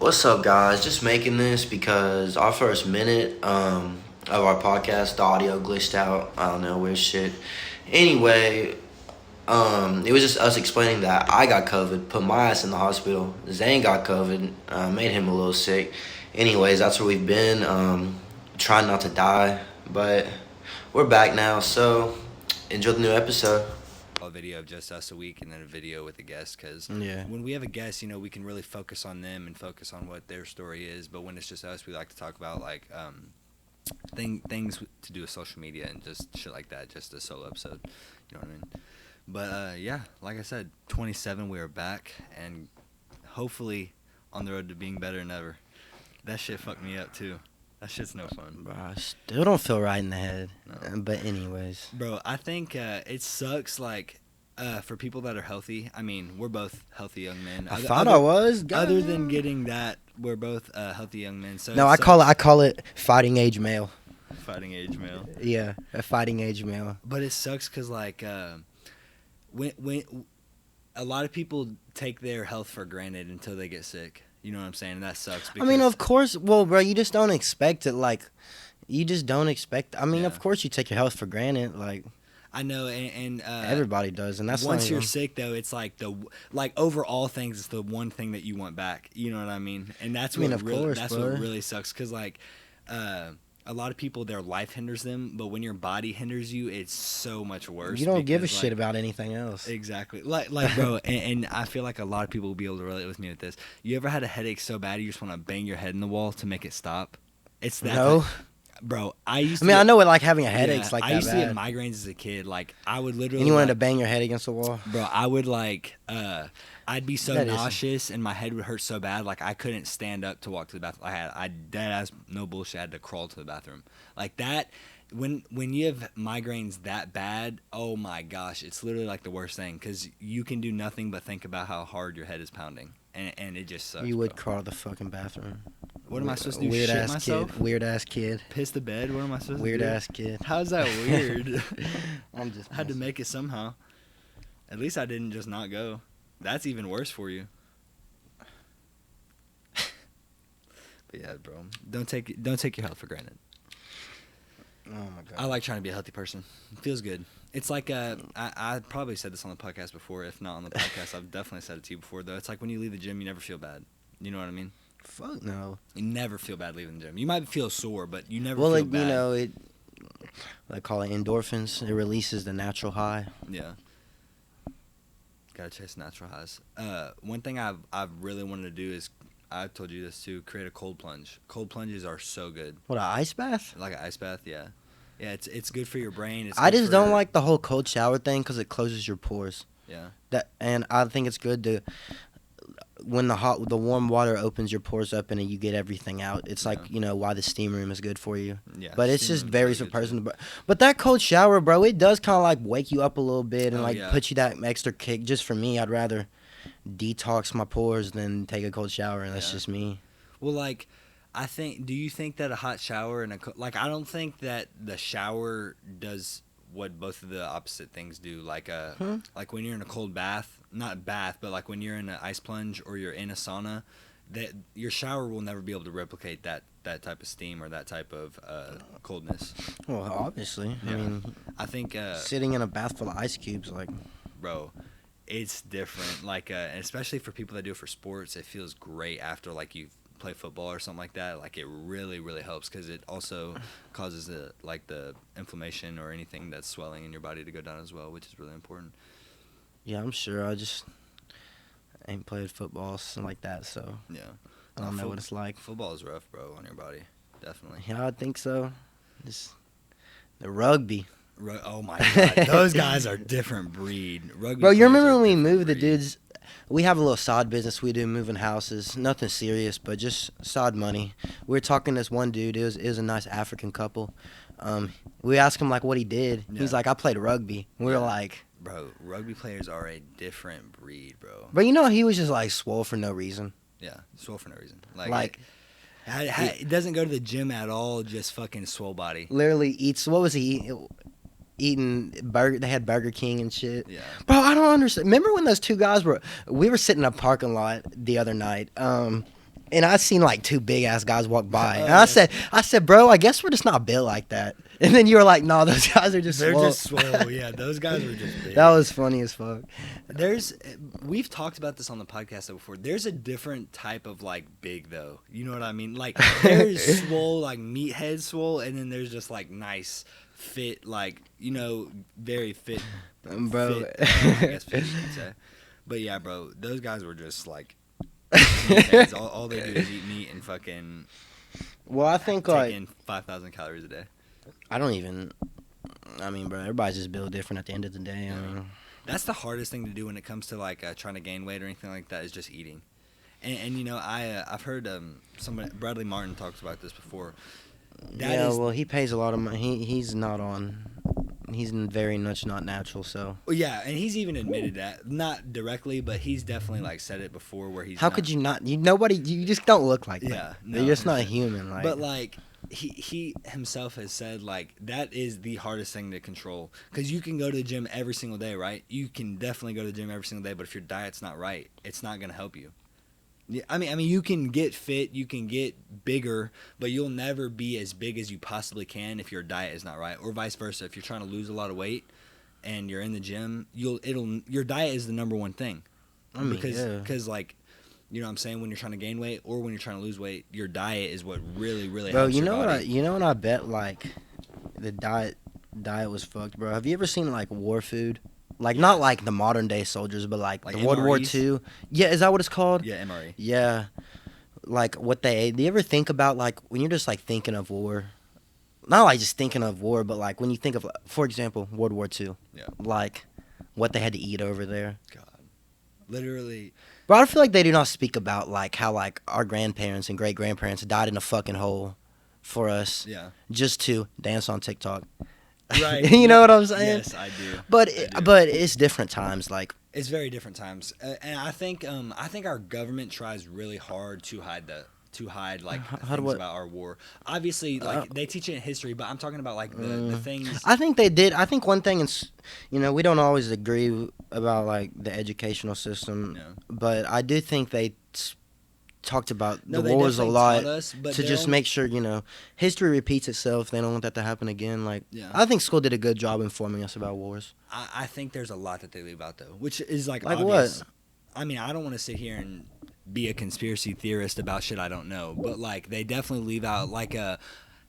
What's up, guys? Just making this because our first minute of our podcast, the audio glitched out. I don't know, weird shit. Anyway, it was just us explaining that I got COVID, put my ass in the hospital. Zane got COVID, made him a little sick. Anyways, that's where we've been, trying not to die. But we're back now, so enjoy the new episode. A video of just us a week and then a video with a guest, because Yeah. when we have a guest, we can really focus on them and focus on what their story is. But when it's just us, we like to talk about like things to do with social media and just shit like that, just a solo episode, you know what I mean? But yeah, like I said, 27, we are back and hopefully on the road to being better than ever. That shit fucked me up too. That shit's no fun. Bro, I still don't feel right in the head. No. But anyways. Bro, I think it sucks, like, for people that are healthy. I mean, we're both healthy young men. I thought I was. Other goddamn. than getting that, we're both healthy young men. So No, I call it fighting age male. fighting age male. Yeah, a fighting age male. But it sucks because, like, when a lot of people take their health for granted until they get sick. You know what I'm saying? And that sucks. I mean, of course. Well, bro, you just don't expect it. Like, you just don't expect. I mean, Yeah. of course, you take your health for granted. Like, I know, and everybody does, and that's once not you're even- sick though, it's like over all things, it's the one thing that you want back. You know what I mean? And that's I mean, what of really, course, that's bro. what really sucks, because like a lot of people, their life hinders them, but when your body hinders you, it's so much worse. You don't give a because, shit like, about anything else. Exactly. Like bro, and I feel like a lot of people will be able to relate with me with this. You ever had a headache so bad you just want to bang your head in the wall to make it stop? It's that. No. Bro, I used I to mean, get- I know what like having a headache's yeah, like I that used to get bad. migraines as a kid. Like, I would literally. And you wanted like, to bang your head against the wall. Bro, I would like, I'd be so That is- nauseous and my head would hurt so bad, like I couldn't stand up to walk to the bathroom. I dead ass, no bullshit, I had to crawl to the bathroom. Like that, when you have migraines that bad, oh my gosh, it's literally like the worst thing, because you can do nothing but think about how hard your head is pounding, and it just sucks. You would bro. crawl to the fucking bathroom. What am I supposed to do? Weird Shit ass myself? kid. Weird ass kid. Piss the bed? What am I supposed Weird to do? ass kid. How's that weird? I'm just. I had to make it somehow. At least I didn't just not go. That's even worse for you. But yeah, bro, don't take your health for granted. Oh my god. I like trying to be a healthy person. It feels good. It's like I probably said this on the podcast before. If not on the podcast, I've definitely said it to you before. Though it's like when you leave the gym, you never feel bad. You know what I mean? Fuck no. You never feel bad leaving the gym. You might feel sore, but you never Well, feel like bad. you know, it. I call it endorphins. It releases the natural high. Yeah. Gotta chase natural highs. One thing I've really wanted to do is, I've told you this too, create a cold plunge. Cold plunges are so good. What, an ice bath? Like an ice bath, yeah. Yeah, it's good for your brain. It's I good just for- don't like the whole cold shower thing because it closes your pores. Yeah. And I think it's good to when the warm water opens your pores up and you get everything out. It's like Yeah. Why the steam room is good for you. Yeah. But it's steam just room's varies really from good, too. person. But that cold shower, bro, it does kind of like wake you up a little bit and Oh, like yeah. put you that extra kick. Just for me, I'd rather detox my pores than take a cold shower, and that's Yeah. just me. Well, like, do you think that a hot shower and like, I don't think that the shower does what both of the opposite things do. Like, like when you're in a cold bath, not bath, but like when you're in an ice plunge or you're in a sauna, that your shower will never be able to replicate that type of steam or that type of coldness. Well, obviously. Yeah. I mean, I think, sitting in a bath full of ice cubes, like, bro, it's different. Like, and especially for people that do it for sports, it feels great after like you play football or something like that. Like, it really, really helps, because it also causes the inflammation or anything that's swelling in your body to go down as well, which is really important. yeah, I'm sure. I just ain't played football something like that, so Yeah, I don't know what it's like. Football is rough, bro, on your body, definitely. Yeah, I think so. Just the rugby. Oh my god, those guys are different breed. Rugby Bro, you players remember are when we different moved the breed. dudes? We have a little side business we do, moving houses. Nothing serious, but just side money. We were talking to this one dude. It was a nice African couple. We asked him like what he did. Yeah. He's like, I played rugby. We were Yeah. like, Bro, rugby players are a different breed, bro. but he was just like swole for no reason. Yeah, swole for no reason. Like it doesn't go to the gym at all, just fucking swole body. literally eats. What was he eating? Burger. They had Burger King and shit. Yeah. Bro, I don't understand. Remember when those two guys we were sitting in a parking lot the other night, And I seen like two big ass guys walk by, and yeah. I said, bro, I guess we're just not built like that. And then you were like, no, those guys are just They're swole. just swole. Yeah, those guys were just big. That was funny as fuck. We've talked about this on the podcast before. There's a different type of like big though. You know what I mean? Like there's swole, like meathead swole, and then there's just like nice fit, like very fit, Bro. Fit, I guess fit you could say. But yeah, bro, those guys were just like meatheads. all they do is eat meat and fucking Well, I think take like in 5,000 calories a day. I mean, bro, everybody's just built different at the end of the day. I mean, That's the hardest thing to do when it comes to like trying to gain weight or anything like that is just eating. And I've heard Bradley Martin talks about this before. well, he pays a lot of money. He's very much not natural. So Well, yeah, and he's even admitted that, not directly, but he's definitely like said it before where he's. How could you not? You just don't look like that. Yeah, no, you're just not human. Like, but like he himself has said like that is the hardest thing to control because you can go to the gym every single day, right? You can definitely go to the gym every single day, but if your diet's not right, it's not gonna help you. Yeah, I mean, you can get fit, you can get bigger, but you'll never be as big as you possibly can if your diet is not right, or vice versa. If you're trying to lose a lot of weight and you're in the gym, your diet is the number one thing. I mean, because like, you know what I'm saying, when you're trying to gain weight or when you're trying to lose weight, your diet is what really bro, helps you your know body. what I bet like the diet was fucked, bro. Have you ever seen like war food? Like not like the modern day soldiers, but like the World War MREs? II. Yeah, is that what it's called? Yeah, MRE. Yeah, like what they ate. Do you ever think about like when you're just like thinking of war? Not like just thinking of war, but like when you think of, for example, World War II. Yeah. Like what they had to eat over there. God, literally. Bro, I feel like they do not speak about like how like our grandparents and great grandparents died in a fucking hole for us Yeah. just to dance on TikTok. Right. You know what I'm saying? Yes, I do. But I do. but it's different times. Like It's very different times, and I think our government tries really hard to hide like things about our war. Obviously, like they teach it in history, but I'm talking about like the things. I think they did. I think one thing is, we don't always agree about like the educational system, No. but I do think they talked about No, the they wars a definitely lot taught us, but to they just don't- make sure history repeats itself. They don't want that to happen again. Like Yeah. I think school did a good job informing us about wars. I think there's a lot that they leave out though, which is like Like obvious. what? I mean, I don't want to sit here and be a conspiracy theorist about shit I don't know, but like they definitely leave out like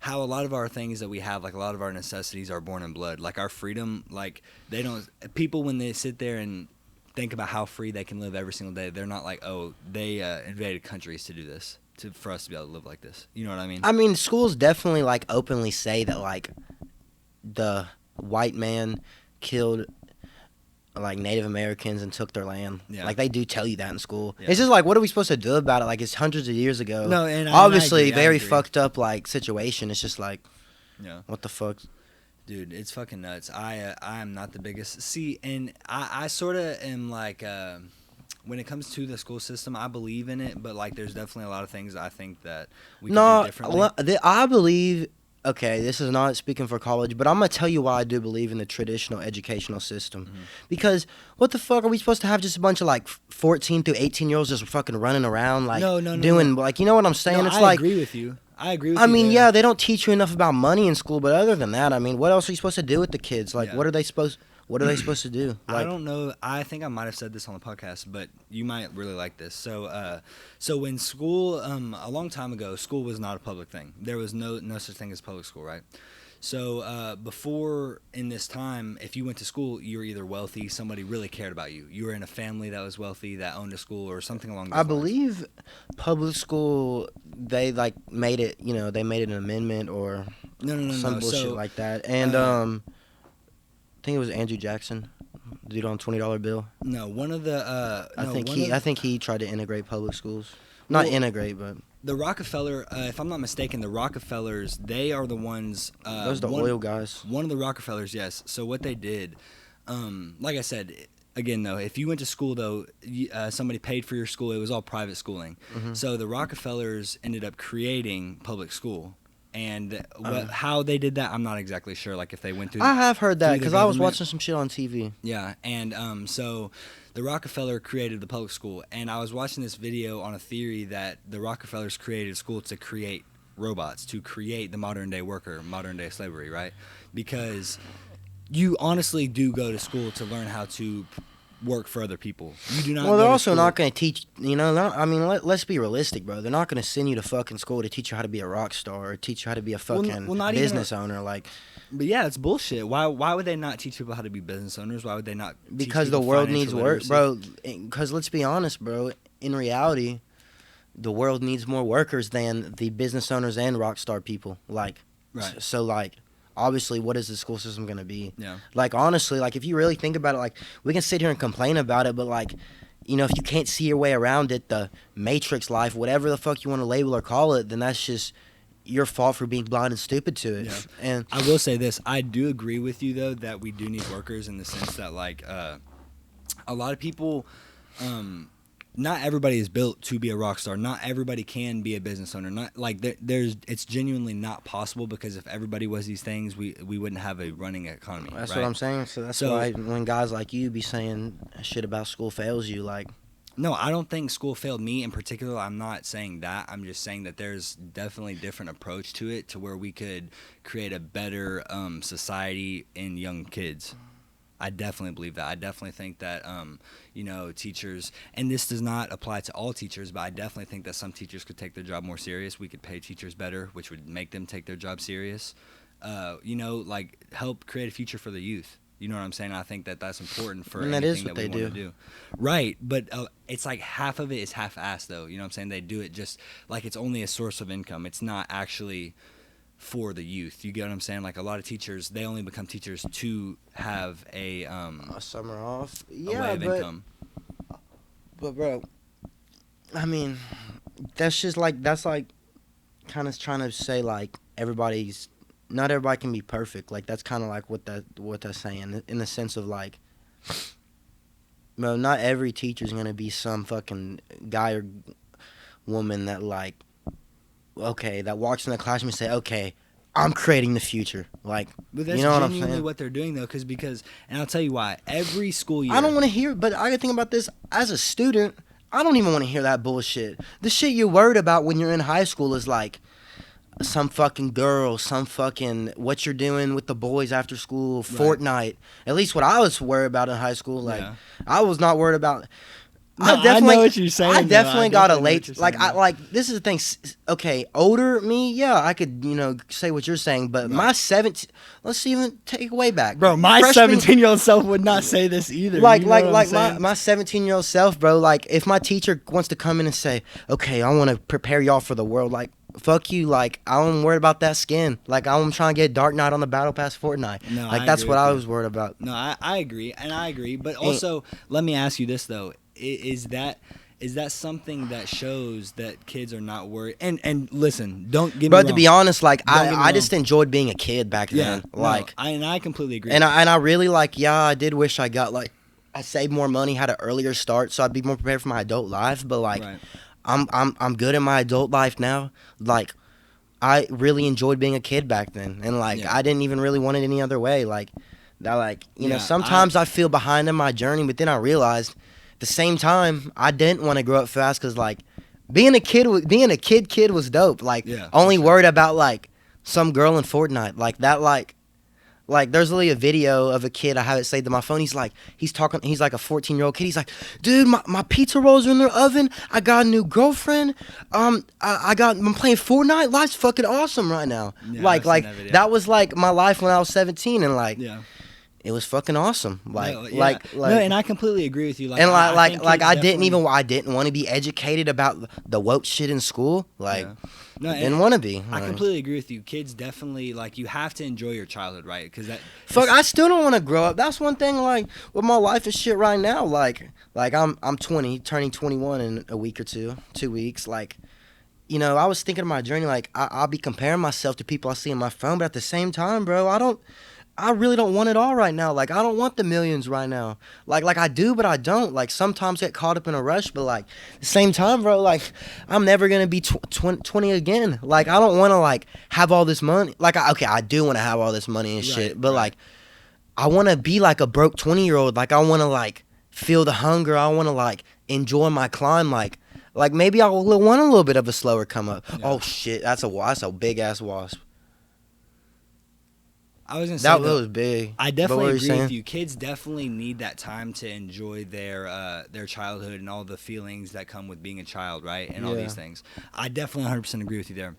how a lot of our things that we have, like a lot of our necessities are born in blood. Like our freedom, like they don't. People when they sit there and think about how free they can live every single day, they're not like, oh, they invaded countries to do this, for us to be able to live like this. You know what I mean? I mean, schools definitely like openly say that like the white man killed like Native Americans and took their land. Yeah. Like they do tell you that in school. Yeah. It's just like, what are we supposed to do about it? Like it's hundreds of years ago. No, and obviously I agree, very fucked up like situation. It's just like, Yeah. what the fuck? Dude, it's fucking nuts. I am not the biggest. See, and I sort of am like, when it comes to the school system, I believe in it, but like, there's definitely a lot of things I think that we can do differently. I believe. Okay, this is not speaking for college, but I'm gonna tell you why I do believe in the traditional educational system. Mm-hmm. Because what the fuck are we supposed to have? Just a bunch of like 14 to 18-year-olds just fucking running around like No, doing like, you know what I'm saying? No, It's I like, agree with you. I agree with I you. mean, there. yeah, they don't teach you enough about money in school, but other than that, I mean, what else are you supposed to do with the kids? Like, Yeah. what are they supposed to do? Like, I don't know. I think I might have said this on the podcast, but you might really like this. So, so when school, a long time ago, school was not a public thing. There was no such thing as public school, right? So before in this time, if you went to school, you were either wealthy, somebody really cared about you. You were in a family that was wealthy, that owned a school, or something along those I lines. believe public school, they like made it, they made it an amendment or No. some bullshit So, like that. And I think it was Andrew Jackson, dude on $20 bill. no, one of the. I think he tried to integrate public schools. Not Well, integrate, but the Rockefeller, if I'm not mistaken, the Rockefellers, they are the ones. those are the oil guys. One of the Rockefellers, yes. So what they did, like I said, again though, if you went to school though, somebody paid for your school. It was all private schooling. Mm-hmm. So the Rockefellers ended up creating public school, And how they did that, I'm not exactly sure. Like if they went through. I have heard that through the because I was government. watching some shit on TV. Yeah, and so the Rockefeller created the public school, and I was watching this video on a theory that the Rockefellers created school to create robots, to create the modern day worker, modern day slavery, right? Because you honestly do go to school to learn how to work for other people. You do not. Well, they're go to also school- not going to teach. I mean, let's be realistic, bro. They're not going to send you to fucking school to teach you how to be a rock star or teach you how to be a fucking not even business owner. Like, But yeah, it's bullshit. Why would they not teach people how to be business owners? Why would they not? Teach because the people world financial needs work, literacy? bro. Because let's be honest, bro. In reality, the world needs more workers than the business owners and rock star people. Like, Right. So like, obviously, what is the school system gonna be? Yeah. Like, honestly, like if you really think about it, like we can sit here and complain about it, but like, you know, if you can't see your way around it, the Matrix life, whatever the fuck you want to label or call it, then that's just your fault for being blind and stupid to it. Yeah. And I will say this: I do agree with you though that we do need workers in the sense that like a lot of people. Not everybody is built to be a rock star. Not everybody can be a business owner. Not like it's genuinely not possible because if everybody was these things, we wouldn't have a running economy. that's right? what I'm saying. So that's why when guys like you be saying shit about school fails you, like, No, I don't think school failed me in particular. I'm not saying that. I'm just saying that there's definitely a different approach to it to where we could create a better society in young kids. I definitely believe that. I definitely think that, teachers, and this does not apply to all teachers, but I definitely think that some teachers could take their job more serious. We could pay teachers better, which would make them take their job serious. Like help create a future for the youth. You know what I'm saying? I think that that's important for And that anything is what that we they want to do. Right, but it's like half of it is half-assed, though. You know what I'm saying? They do it just like it's only a source of income. It's not actually for the youth. You get what I'm saying? Like a lot of teachers, they only become teachers to have a summer off. a Yeah, way of income. But bro, I mean, that's like kind of trying to say like not everybody can be perfect. Like that's kind of like what that's saying in the sense of like, bro, not every teacher's gonna be some fucking guy or woman that like, okay, that walks in the classroom and say, okay, I'm creating the future. Like, But that's you know what I'm genuinely saying? what they're doing, though, because and I'll tell you why. Every school year, I don't want to hear, but I gotta think about this as a student. I don't even want to hear that bullshit. The shit you're worried about when you're in high school is like some fucking girl, some fucking what you're doing with the boys after school, Fortnite. At least what I was worried about in high school. Like, Yeah. I was not worried about. No, I know what you're saying, I though. definitely I got a definitely know what late. you're Like, saying, though. this is the thing. Okay, older me, yeah, I could say what you're saying, but my 17. Let's even take way back, Bro, my Freshman- 17-year-old self would not say this either. like You know what I'm my saying? 17-year-old self, bro. Like if my teacher wants to come in and say, okay, I want to prepare y'all for the world, like fuck you, like I'm worried about that skin, like I'm trying to get Dark Knight on the Battle Pass Fortnite. No, like I that's agree what with I you. was worried about. No, I agree, and I agree. But also, let me ask you this though: is that something that shows that kids are not worried? And listen, don't get me But wrong. to be honest, like Don't get me I just wrong. enjoyed being a kid back Yeah, then. Like, I completely agree. and I really like, yeah, I did wish I got like I saved more money, had an earlier start, so I'd be more prepared for my adult life. But like, Right. I'm good in my adult life now. Like, I really enjoyed being a kid back then, and like Yeah. I didn't even really want it any other way. Like, that, like you know, Yeah, sometimes I feel behind in my journey, but then I realized at the same time I didn't want to grow up fast because like being a kid was dope. Like, Yeah, only for sure. worried about like some girl in Fortnite, like that, like there's literally a video of a kid, I have it saved to my phone. He's like a 14-year-old kid. He's like, dude, my pizza rolls are in the oven. I got a new girlfriend. I'm playing Fortnite. Life's fucking awesome right now. Yeah, like I've seen that video. that was like my life when I was 17, and like Yeah. it was fucking awesome. Like No, yeah. like no, and I completely agree with you. Like, and I think kids I didn't definitely- I didn't want to be educated about the woke shit in school. Like, Yeah. No, didn't and want to be. I Like, completely agree with you. Kids definitely like you have to enjoy your childhood, right? Because that fuck, I still don't want to grow up. That's one thing. Like with my life and shit right now. Like I'm 20, turning 21 in a week or 2 weeks. Like, you know, I was thinking of my journey. Like I'll be comparing myself to people I see on my phone, but at the same time, bro, I really don't want it all right now. Like, I don't want the millions right now. Like I do, but I don't. Like, sometimes get caught up in a rush, but like, at the same time, bro, like, I'm never gonna be 20 again. Like, I don't want to like have all this money. Like, okay, I do want to have all this money and shit, but like, I want to be like a broke 20-year-old. Like, I want to like feel the hunger. I want to like enjoy my climb. Like maybe I will want a little bit of a slower come up. Yeah. Oh shit, that's a big ass wasp. I was gonna say that was big. I definitely agree with you. Kids definitely need that time to enjoy their childhood and all the feelings that come with being a child, right? And all these things. I definitely 100% agree with you there.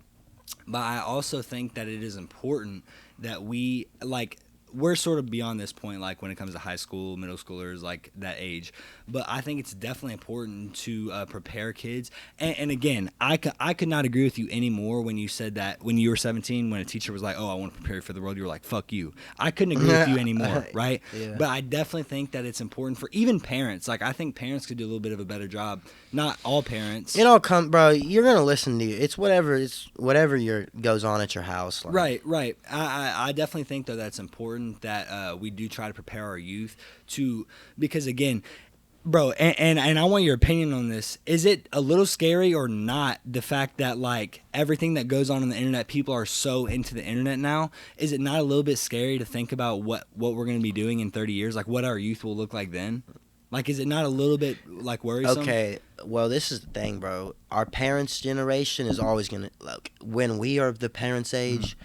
But I also think that it is important that we like. We're sort of beyond this point, like when it comes to high school, middle schoolers, like that age. But I think it's definitely important to prepare kids. And again, I could not agree with you anymore when you said that when you were 17, when a teacher was like, oh, I want to prepare you for the world, you were like, fuck you. I couldn't agree with you anymore, right? Yeah. But I definitely think that it's important for even parents. Like, I think parents could do a little bit of a better job. Not all parents. It all bro, you're going to listen to you. It's whatever goes on at your house. Like. Right. I definitely think, though, that's important that we do try to prepare our youth because again, bro, and I want your opinion on this. Is it a little scary or not, the fact that like everything that goes on the internet, people are so into the internet now? Is it not a little bit scary to think about what we're going to be doing in 30 years, like what our youth will look like then? Like, is it not a little bit like worrisome? Okay, well, this is the thing, bro. Our parents' generation is always going to, like, when we are the parents' age,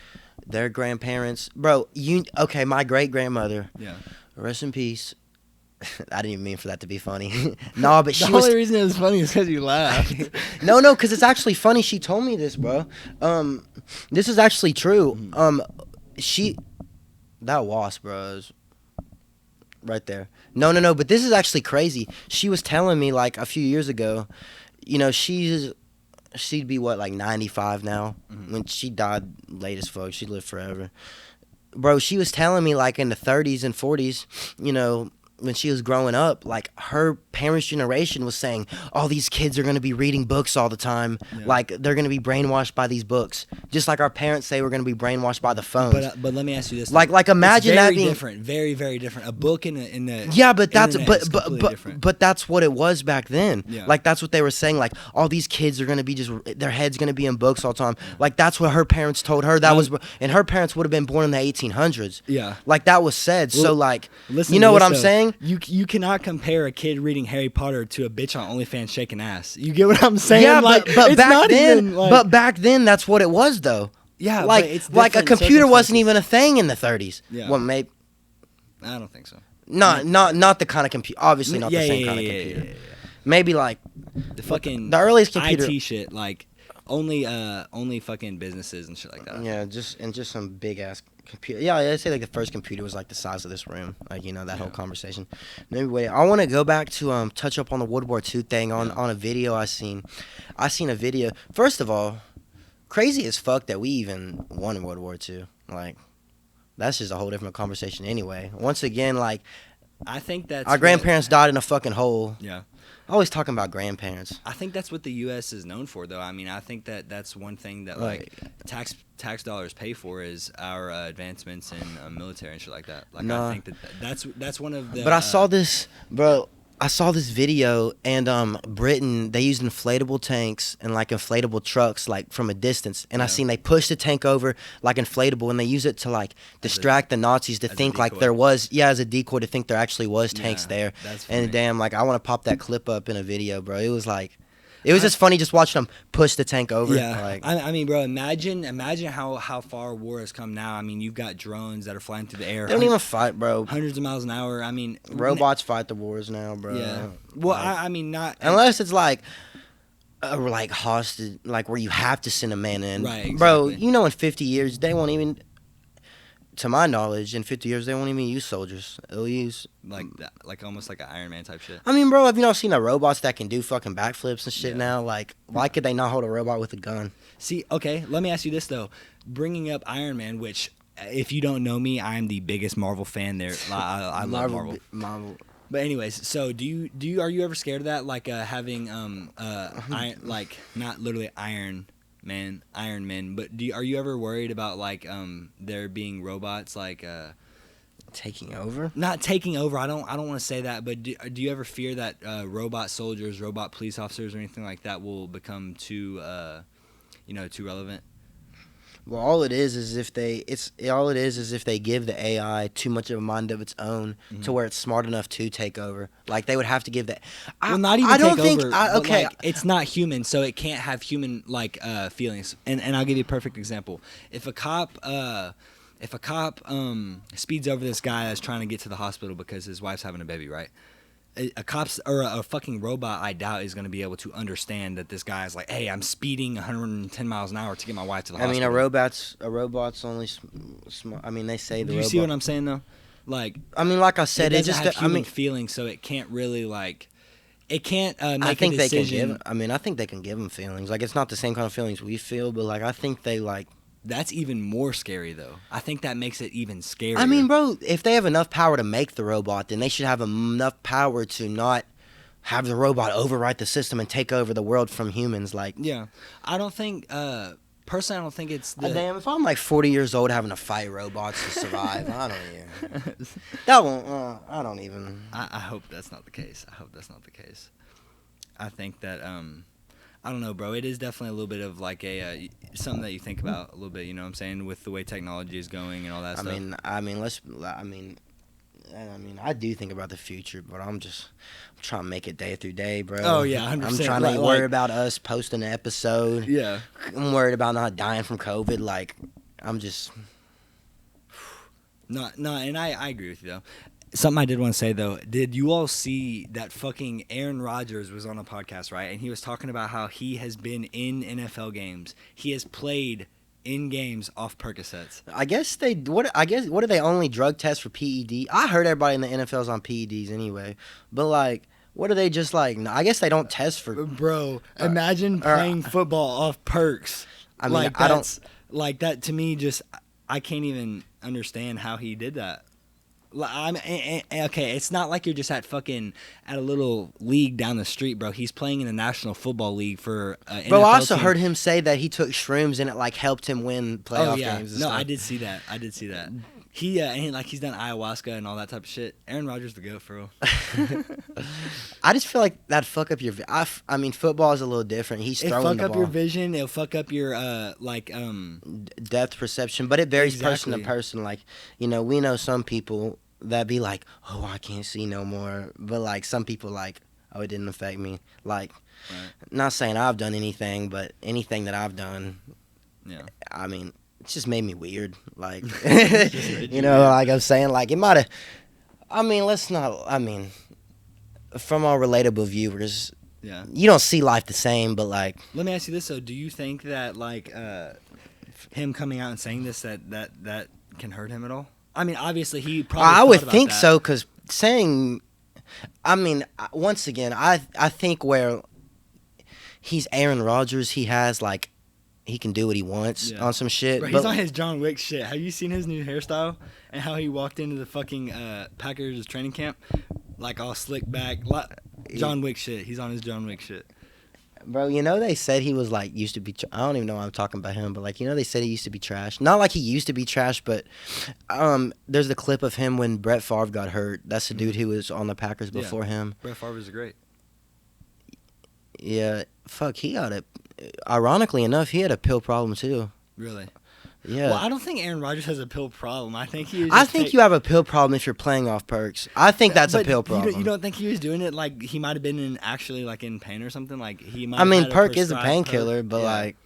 their grandparents, bro, my great-grandmother, rest in peace. I didn't even mean for that to be funny. No, but the only reason it was funny is because you laughed. No, because it's actually funny. She told me this, bro. This is actually true. That wasp, bro, is right there. No, but this is actually crazy. She was telling me, like, a few years ago, you know, she'd be, what, like 95 now? Mm-hmm. When she died late as fuck. She lived forever. Bro, she was telling me, like, in the 30s and 40s, you know, when she was growing up, like, her parents' generation was saying, oh, these kids are going to be reading books all the time. Yeah. Like, they're going to be brainwashed by these books. Just like our parents say we're going to be brainwashed by the phones. But let me ask you this. Like imagine that being... different. Very, very different. A book in the yeah, but that's... But that's what it was back then. Yeah. Like, that's what they were saying. Like, all these kids are going to be just... Their head's going to be in books all the time. Like, that's what her parents told her. And her parents would have been born in the 1800s. Yeah. Like, that was said. Well, so, like... You know what I'm saying? You cannot compare a kid reading Harry Potter to a bitch on OnlyFans shaking ass. You get what I'm saying? Yeah, but back then, that's what it was, though. Yeah, like a computer wasn't even a thing in the 30s. Yeah. Well, maybe. I don't think so. Not the kind of computer. Obviously, not the same kind of computer. Yeah. Maybe like the earliest computer IT shit, like only fucking businesses and shit like that. Yeah, just some big ass computer. Yeah, I'd say like the first computer was like the size of this room. Like, you know, that whole conversation. Anyway, I want to go back to touch up on the World War II thing on a video I seen. I seen a video. First of all, crazy as fuck that we even won in World War II. Like, that's just a whole different conversation anyway. Once again, like, I think that's our grandparents died in a fucking hole. Yeah. Always talking about grandparents. I think that's what the U.S. is known for, though. I mean, I think that's one thing that like tax dollars pay for is our advancements in military and shit like that. Like, I think that's one of the. But I saw this, bro. I saw this video, and Britain, they used inflatable tanks and like inflatable trucks like from a distance, and I seen they push the tank over like inflatable, and they use it to like distract the Nazis to think like there was as a decoy to think there actually was tanks there. That's funny. And damn, like I want to pop that clip up in a video, bro. It was like. It was just funny just watching them push the tank over. Yeah, like, I mean, bro, imagine how far war has come now. I mean, you've got drones that are flying through the air. They don't even fight, bro. Hundreds of miles an hour. I mean, robots fight the wars now, bro. Yeah. Well, like, I mean, not unless it's like hostage, like where you have to send a man in, right? Exactly. Bro, you know, in 50 years they won't even. To my knowledge, in 50 years, they won't even use soldiers. They'll use... Like almost like an Iron Man type shit. I mean, bro, have you not seen the robots that can do fucking backflips and shit now? Like, why could they not hold a robot with a gun? See, okay, let me ask you this, though. Bringing up Iron Man, which, if you don't know me, I'm the biggest Marvel fan there. I love Marvel. But anyways, so are you ever scared of that? Like, having, iron, like, not literally Iron Men, but are you ever worried about like there being robots like Taking over? Not taking over. I don't want to say that, but do you ever fear that robot soldiers, robot police officers, or anything like that will become too relevant? Well, all it is if they give the AI too much of a mind of its own to where it's smart enough to take over. Like they would have to give that. Well, not even I don't take think. over. Okay, Like, it's not human, so it can't have human feelings. And I'll give you a perfect example. If a cop speeds over this guy that's trying to get to the hospital because his wife's having a baby, right? A cop's or a fucking robot, I doubt, is going to be able to understand that this guy is like, hey, I'm speeding 110 miles an hour to get my wife to the hospital. I mean, a robot's only smart. I mean, they say the Do you robot. see what I'm saying though? Like, I mean, like I said, it it doesn't just. have human feelings, so it can't really it can't make I think a they can decision. give. I mean, I think they can give them feelings. Like it's not the same kind of feelings we feel, but like I think they like. That's even more scary, though. I think that makes it even scarier. I mean, bro, if they have enough power to make the robot, then they should have enough power to not have the robot overwrite the system and take over the world from humans. Like, yeah, I don't think. Personally, I don't think it's. Damn, if I'm like 40 years old having to fight robots to survive, I don't even. That won't. I don't even. I hope that's not the case. I think that I don't know, bro. It is definitely a little bit of like a something that you think about a little bit. You know what I'm saying, with the way technology is going and all that stuff. I do think about the future, but I'm trying to make it day through day, bro. Oh yeah, 100%. I'm trying to worry about us posting an episode. Yeah, I'm worried about not dying from COVID. Like, I'm just. No, and I agree with you though. Something I did want to say though, did you all see that fucking Aaron Rodgers was on a podcast, right? And he was talking about how he has been in NFL games. He has played in games off Percocets. I guess what do they only drug test for PED? I heard everybody in the NFL's on PEDs anyway, but like, what are they just like? I guess they don't test for. Bro, imagine playing football off perks. I mean, like I don't like that. To me, just I can't even understand how he did that. Okay, it's not like you're just at a little league down the street, bro. He's playing in the National Football League for NFL Bro, I also team. heard him say that he took shrooms and it like helped him win playoff games. And No, stuff. I did see that. He and he's done ayahuasca and all that type of shit. Aaron Rodgers the goat, for real. I just feel like that'd fuck up your. I mean, football is a little different. He's It'll throwing fuck the up ball. your vision. It'll fuck up your Depth perception, but it varies person Exactly. to person. Like, we know some people that be like, oh, I can't see no more, but like some people like, oh, it didn't affect me. Like, not saying I've done anything, but anything that I've done, yeah. I mean, it just made me weird. Like, like I'm saying, like it might have. I mean, from our relatable viewers, Yeah. you don't see life the same, but like, Let me ask you this though: do you think that him coming out and saying this that can hurt him at all? I mean, obviously he probably. I thought would about think that. so, because saying, I mean, once again, I think where he's Aaron Rodgers, he has like, he can do what he wants on some shit. Bro, he's on his John Wick shit. Have you seen his new hairstyle and how he walked into the fucking Packers training camp, like all slick back, John Wick shit. He's on his John Wick shit. Bro, they said he was like used to be. I don't even know why I'm talking about him, but like they said he used to be trash. Not like he used to be trash, but there's the clip of him when Brett Favre got hurt. That's the dude who was on the Packers before him. Brett Favre is great. Yeah, fuck, he got it. Ironically enough, he had a pill problem too. Really? Yeah. Well, I don't think Aaron Rodgers has a pill problem. I think he. You have a pill problem if you're playing off perks. I think that's a pill problem. You don't think he was doing it like he might have been in pain or something? Like he might. I mean, have perk is a prescribed painkiller, perk. but Yeah. like,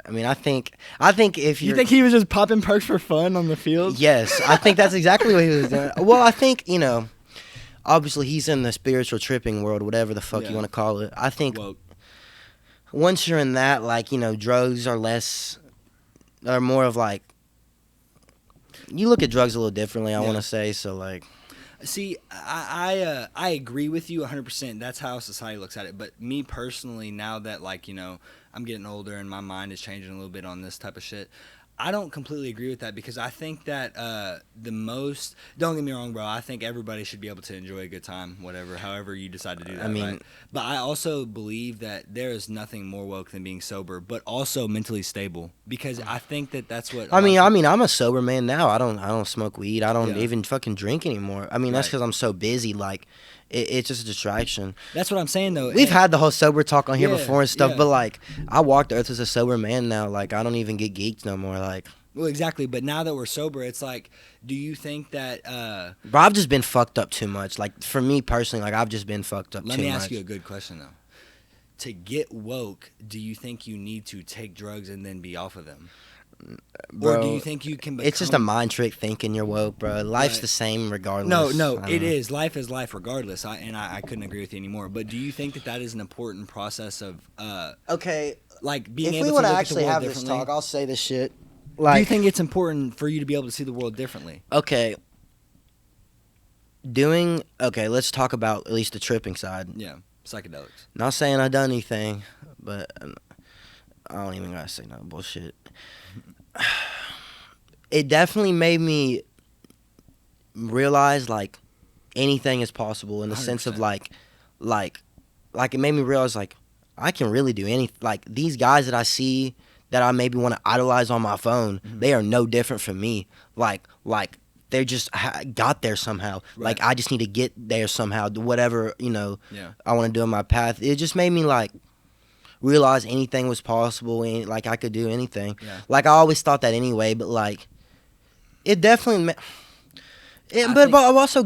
I mean, I think if You you're, think he was just popping perks for fun on the field? yes, I think that's exactly what he was doing. Well, I think obviously he's in the spiritual tripping world, whatever the fuck you want to call it. I think Woke. once you're in that, like, drugs are more of like, you look at drugs a little differently, I want to say, so like. See, I agree with you 100%. That's how society looks at it. But me personally, now that I'm getting older and my mind is changing a little bit on this type of shit, I don't completely agree with that because I think that don't get me wrong, bro. I think everybody should be able to enjoy a good time, however you decide to do that. I mean, right? But I also believe that there is nothing more woke than being sober, but also mentally stable because I think that that's what. I mean, I'm a sober man now. I don't smoke weed. I don't Yeah. even fucking drink anymore. I mean, that's Right. because I'm so busy. Like, it's just a distraction. That's what I'm saying, though. We've had the whole sober talk on here Yeah, before and stuff, yeah. but like, I walk the earth as a sober man now. Like, I don't even get geeked no more. Like, Well, exactly. But now that we're sober, it's like, do you think that? bro, I've just been fucked up too much. Like, for me personally, like, I've just been fucked up Let too me much. ask you a good question though. To get woke, do you think you need to take drugs and then be off of them? Bro, Or do you think you can become... it's just a mind trick thinking you're woke, bro. Life's Right. the same regardless. No, I don't it know. is. Life is life regardless. I couldn't agree with you anymore. But do you think that that is an important process of, Okay, like, being if able we to want look to at the actually world have this differently? talk, I'll say this shit. Do Like, you think it's important for you to be able to see the world differently? okay, let's talk about at least the tripping side. Yeah, psychedelics. Not saying I done anything, but I don't even gotta say no bullshit. It definitely made me realize like anything is possible in the sense of 100%. like it made me realize like I can really do anything. Like these guys that I see that I maybe want to idolize on my phone, Mhm. they are no different from me. Like they just got there somehow. Right. Like I just need to get there somehow. Whatever Yeah. I want to do in my path. It just made me like realize anything was possible and like I could do anything. Yeah. Like I always thought that anyway, but like it definitely. I But think- I also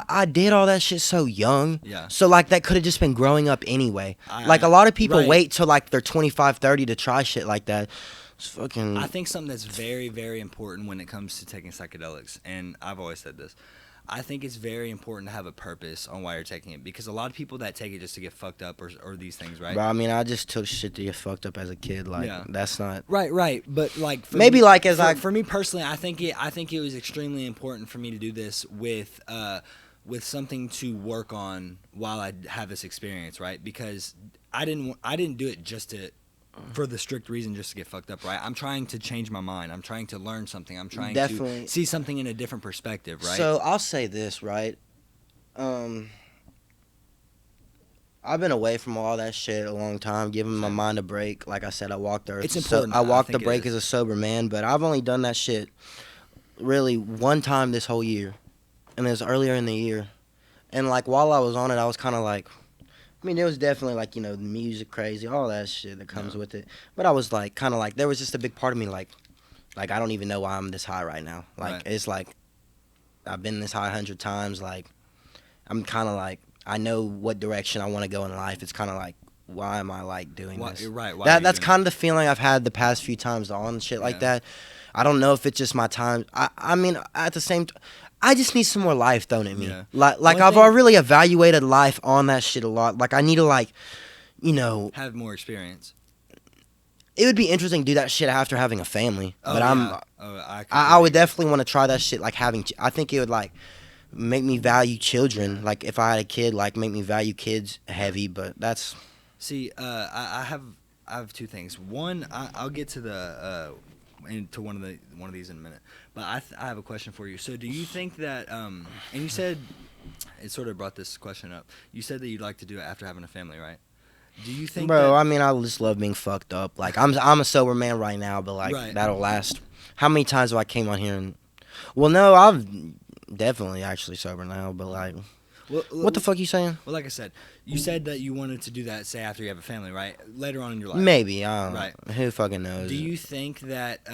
I did all that shit so young. Yeah. So like that could have just been growing up anyway. I- Like a lot of people right. wait till like they're 25, 30 to try shit like that. It's fucking. I think something that's very, very important when it comes to taking psychedelics, and I've always said this, I think it's very important to have a purpose on why you're taking it, because a lot of people that take it just to get fucked up or these things, right? Bro, I mean, I just took shit to get fucked up as a kid. Like Yeah. that's not. Right. But like Maybe, like, as for me personally, I think it was extremely important for me to do this with something to work on while I have this experience, right? Because I didn't do it just for the strict reason just to get fucked up, right? I'm trying to change my mind. I'm trying to learn something. I'm trying Definitely. to see something in a different perspective, right? So I'll say this, right? I've been away from all that shit a long time, giving my mind a break. Like I said, I walked the earth. It's important. I walked I the think it break is. as a sober man, but I've only done that shit really one time this whole year, and it was earlier in the year. And like while I was on it, I was kind of like, I mean, there was definitely like the music crazy, all that shit that comes with it. But I was like, kind of like, there was just a big part of me like I don't even know why I'm this high right now. Like Right. it's like I've been this high 100 times. Like I'm kind of like I know what direction I want to go in life. It's kind of like why am I like doing Why- this? you're right. Why are That you that's doing kind of the feeling I've had the past few times on shit like Yeah. that. I don't know if it's just my time. I mean, at the same time, I just need some more life thrown at me. Yeah. Like One I've thing- really evaluated life on that shit a lot. Like I need to like, have more experience? it would be interesting to do that shit after having a family. But yeah. I completely would agree. definitely want to try that shit. Like I think it would like make me value children. Like if I had a kid, like make me value kids heavy. But that's See, I have two things. One, I'll get to the into one of these in a minute. But I have a question for you. So, do you think that and you said it sort of brought this question up. You said that you'd like to do it after having a family, right? Do you think, bro. that, I mean, I just love being fucked up. Like I'm a sober man right now, but like Right. that'll last. How many times have I came on here and? Well, no, I've definitely actually sober now, but like, what the fuck you saying? Well, like I said, you said that you wanted to do that, say after you have a family, right? Later on in your life. Maybe I don't Right. know. Who fucking knows? Do you think that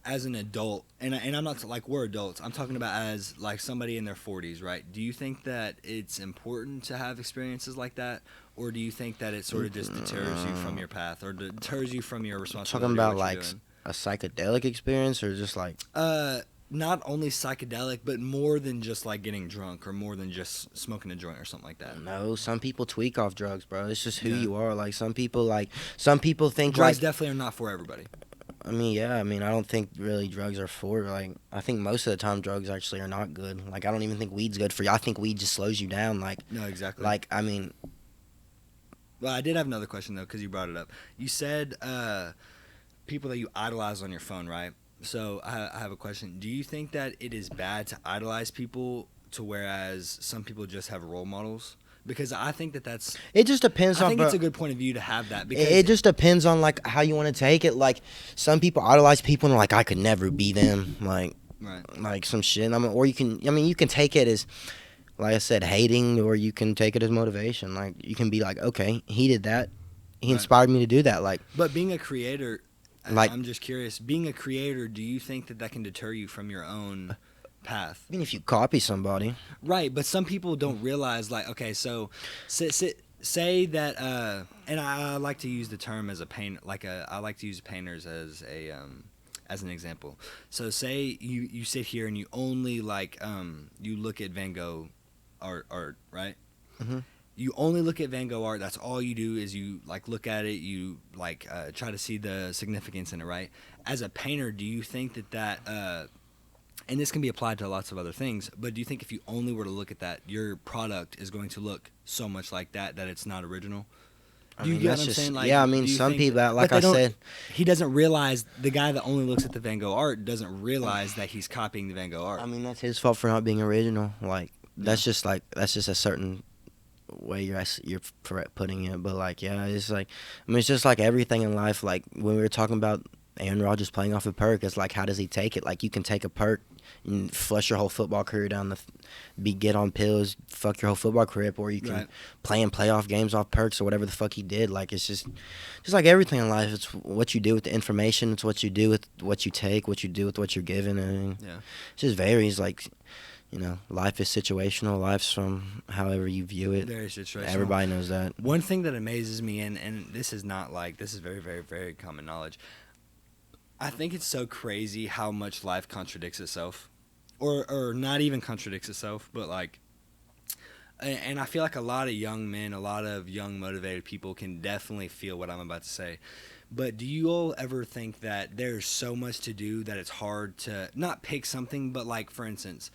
as an adult, and I'm not like we're adults, I'm talking about as like somebody in their 40s, right? Do you think that it's important to have experiences like that, or do you think that it sort of just deters you from your path, or deters you from your responsibility? talking of about what like you're doing? a psychedelic experience or just like? Not only psychedelic, but more than just like getting drunk, or more than just smoking a joint or something like that. No, some people tweak off drugs, bro. It's just who Yeah. you are. Like some people think Drugs like. definitely are not for everybody. I mean, yeah. I mean, I don't think really drugs are for like. I think most of the time drugs actually are not good. Like I don't even think weed's good for you. I think weed just slows you down. Like No, exactly. I mean, Well, I did have another question though, because you brought it up. You said people that you idolize on your phone, right? So I have a question. Do you think that it is bad to idolize people to whereas some people just have role models? Because I think that's. It just depends I on. think Bro, it's a good point of view to have that. Because it just depends on like how you want to take it. Like some people idolize people and are like, I could never be them. Like some shit. I mean, or you can take it as, like I said, hating, or you can take it as motivation. Like you can be like, okay, he did that. He inspired me to do that. Like, but being a creator, like I'm just curious. Being a creator, do you think that can deter you from your own path? I mean, if you copy somebody, right? But some people don't realize. Like, okay, so say that, and I like to use the term as a painter. I like to use painters as an example. So say you sit here and you only you look at Van Gogh art, right? Mm-hmm. You only look at Van Gogh art. That's all you do is you look at it. You try to see the significance in it, right? As a painter, do you think that and this can be applied to lots of other things, but do you think if you only were to look at that, your product is going to look so much like that it's not original? Do you get what I'm saying? Yeah, I mean, some people, like I said, he doesn't realize, the guy that only looks at the Van Gogh art doesn't realize that he's copying the Van Gogh art. I mean, that's his fault for not being original. Like, that's just a certain way you're putting it. But like, yeah, it's like, I mean, it's just like everything in life. Like when we were talking about Aaron Rodgers playing off a perk, it's like, how does he take it? Like, you can take a perk and flush your whole football career down get on pills, fuck your whole football career up, or you can play in playoff games off perks or whatever the fuck he did. Like, it's just like everything in life. It's what you do with the information. It's what you do with what you take, what you do with what you're given. And it just varies. Like, you know, life is situational. Life's from however you view it. Very situational. Everybody knows that. One thing that amazes me, and this is not this is very, very, very common knowledge. I think it's so crazy how much life contradicts itself, or not even contradicts itself, but and I feel like a lot of young men, a lot of young motivated people can definitely feel what I'm about to say. But do you all ever think that there's so much to do that it's hard to not pick something, but for instance,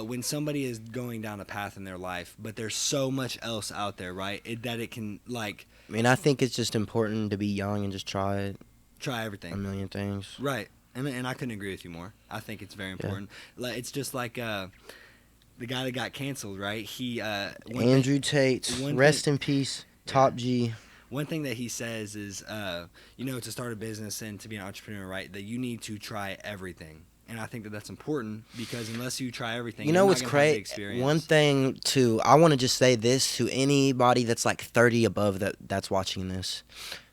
when somebody is going down a path in their life, but there's so much else out there, right? That it can I mean, I think it's just important to be young and just try it. Try everything. A million things. Right. And I couldn't agree with you more. I think it's very important. Yeah. It's just like the guy that got canceled, right? He Andrew Tate, rest in peace, Top G. One thing that he says is, to start a business and to be an entrepreneur, right, that you need to try everything. And I think that that's important because unless you try everything, you know what's crazy? One thing, too, I want to just say this to anybody that's 30 above that's watching this.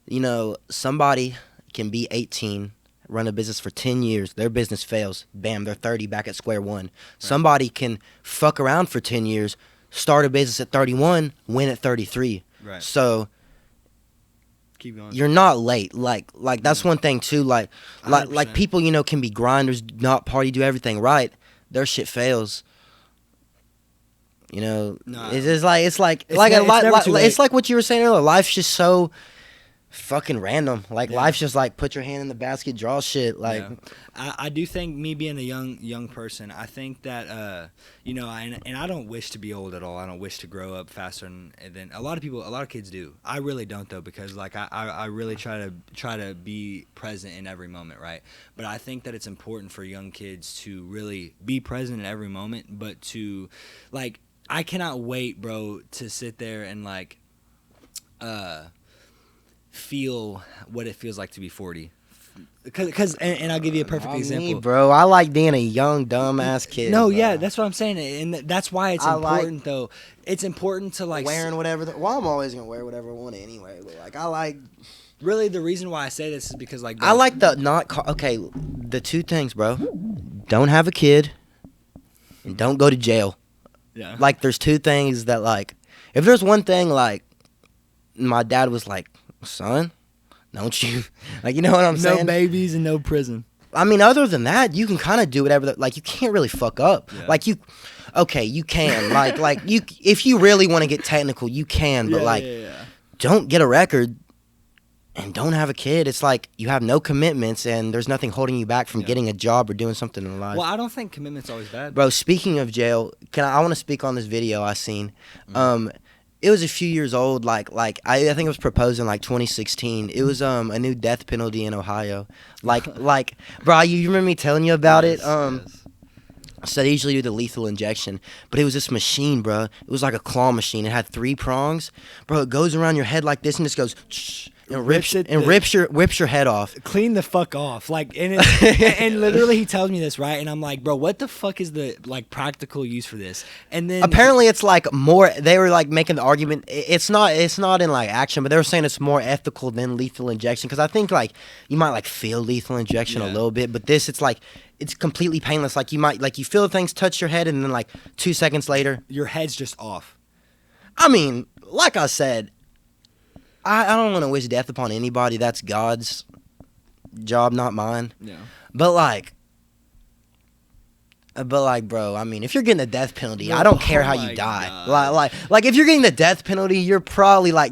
You know, somebody can be 18, run a business for 10 years, their business fails, bam, they're 30, back at square one. Right. Somebody can fuck around for 10 years, start a business at 31, win at 33. Right. So keep going. You're not late. Like that's one thing too. Like people, can be grinders, not party, do everything right. Their shit fails. It's like what you were saying earlier. Life's just so fucking random. Life's just put your hand in the basket, draw shit. I do think, me being a young person, I think that and I don't wish to be old at all. I don't wish to grow up faster than a lot of kids do. I really don't, though, because I really try to be present in every moment, right? But I think that it's important for young kids to really be present in every moment, but to I cannot wait, bro, to sit there and feel what it feels like to be 40. Because I'll give you a perfect example. Me, bro. I like being a young, dumbass kid. No, bro. Yeah, that's what I'm saying. And that's why it's important, though. It's important to, wearing whatever. I'm always going to wear whatever I want anyway. But, I like... Really, the reason why I say this is because, I like the two things, bro. Don't have a kid and don't go to jail. Yeah. There's two things that, if there's one thing, my dad was like, son, don't you, you know what I'm saying? No babies and no prison. I mean, other than that, you can kind of do whatever. You can't really fuck up. Yeah. You can. You, if you really want to get technical, you can. But don't get a record and don't have a kid. It's you have no commitments and there's nothing holding you back from getting a job or doing something in life. Well, I don't think commitment's always bad. Bro, speaking of jail, I want to speak on this video I seen. it was a few years old. I think it was proposed in like 2016. It was a new death penalty in Ohio. Like, bro, you remember me telling you about it? Yes. So they usually do the lethal injection, but it was this machine, bro. It was like a claw machine. It had 3 prongs, bro. It goes around your head like this and just goes and rips your head off. Clean the fuck off, like, and literally he tells me this, right, and I'm like, bro, what the fuck is the like practical use for this? And then Apparently it's like more. They were like making the argument. It's not in like action, but they were saying it's more ethical than lethal injection because I think like you might like feel lethal injection a little bit, but this it's like. It's completely painless. Like you feel things touch your head, and then like 2 seconds later, your head's just off. I mean, like I said, I don't want to wish death upon anybody. That's God's job, not mine. Yeah. But like, bro, I mean, if you're getting the death penalty, I don't care how you die. Like, if you're getting the death penalty, you're probably like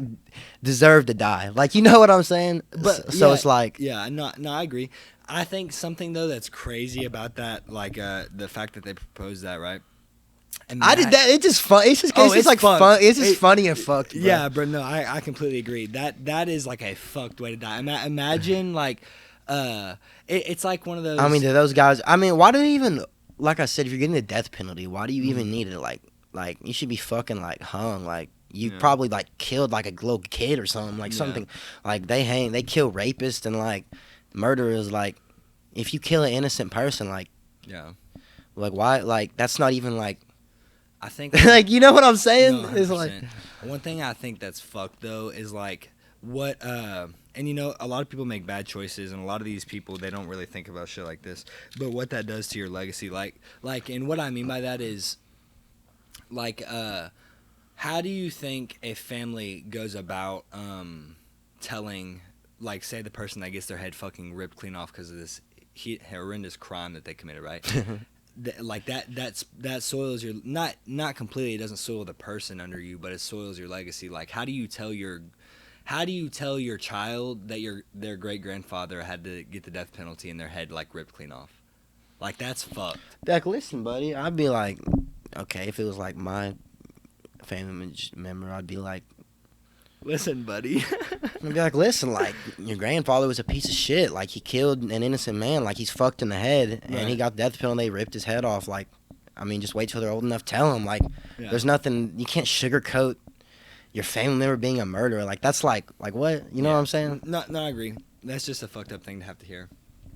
deserve to die. Like, you know what I'm saying? But So it's like, yeah, no, I agree. I think something though that's crazy about that, like the fact that they proposed that, right? And I did that. It's just fun. It's just it's like fun. fun. It's just funny and fucked. Bro. Yeah, bro. No, I completely agree. That is like a fucked way to die. Imagine like, it's like one of those. I mean, to those guys. I mean, why do they even? Like I said, if you're getting the death penalty, why do you even need it? Like you should be fucking like hung. Like you probably like killed like a little kid or something. Like something. Like they kill rapists and like murderers. Like if you kill an innocent person, like why? Like that's not even like. I think like you know what I'm saying? No, it's like one thing I think that's fucked though is like what and you know a lot of people make bad choices and a lot of these people they don't really think about shit like this, but what that does to your legacy, like and what I mean by that is like how do you think a family goes about telling, like, say the person that gets their head fucking ripped clean off because of this horrendous crime that they committed, right? Like that soils your not completely. It doesn't soil the person under you, but it soils your legacy. Like, how do you tell your child that their great grandfather had to get the death penalty and their head like ripped clean off? Like, that's fucked. Like, listen, buddy. I'd be like, okay, if it was like my family member, I'd be like, listen, buddy. I'd be like, listen, like your grandfather was a piece of shit. Like he killed an innocent man. Like he's fucked in the head, and he got the death penalty. They ripped his head off. Like, I mean, just wait till they're old enough. Tell them. Like, there's nothing. You can't sugarcoat your family member being a murderer. Like that's like what? You know what I'm saying? No, I agree. That's just a fucked up thing to have to hear.